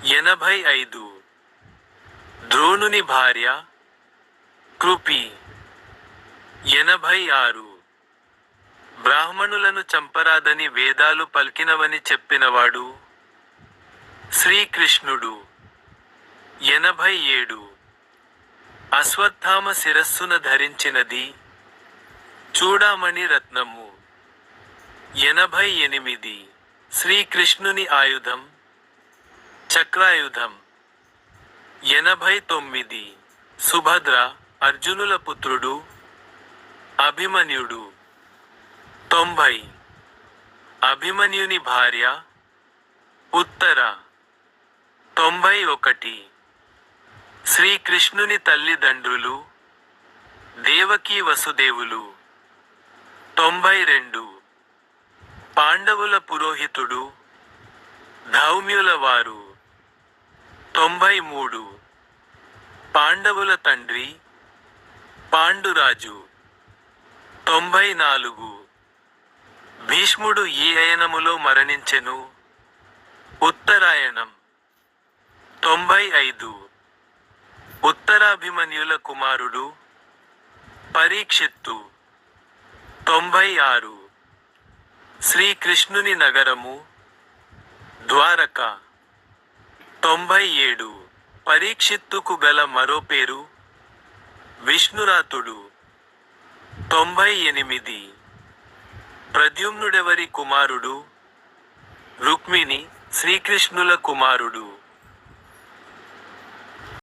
85 ద్రోణుని భార్య కృపి. 86 బ్రాహ్మణులను చంపరాదని వేదాలు పలికినవని చెప్పినవాడు శ్రీకృష్ణుడు. 87 అశ్వత్థామ శిరస్సున ధరించినది చూడామణి రత్నము. 88 శ్రీకృష్ణుని ఆయుధం చక్రాయుధం. 89 సుభద్ర అర్జునుల పుత్రుడు అభిమన్యుడు. 90 అభిమన్యుని భార్య ఉత్తర. 91 శ్రీకృష్ణుని తల్లిదండ్రులు దేవకీ వసుదేవులు. 92 పాండవుల పురోహితుడు ధౌమ్యుల వారు. 93 పాండవుల తండ్రి పాండురాజు. 94 భీష్ముడు ఈ అయనములో మరణించెను ఉత్తరాయణం. 95 ఉత్తరాభిమన్యుల కుమారుడు పరీక్షిత్తు. 96 శ్రీకృష్ణుని నగరము ద్వారక. 97 పరీక్షిత్తుకు గల మరో పేరు విష్ణురాతుడు. 98 ప్రద్యుమ్నుడెవరి కుమారుడు రుక్మిణి శ్రీకృష్ణుల కుమారుడు.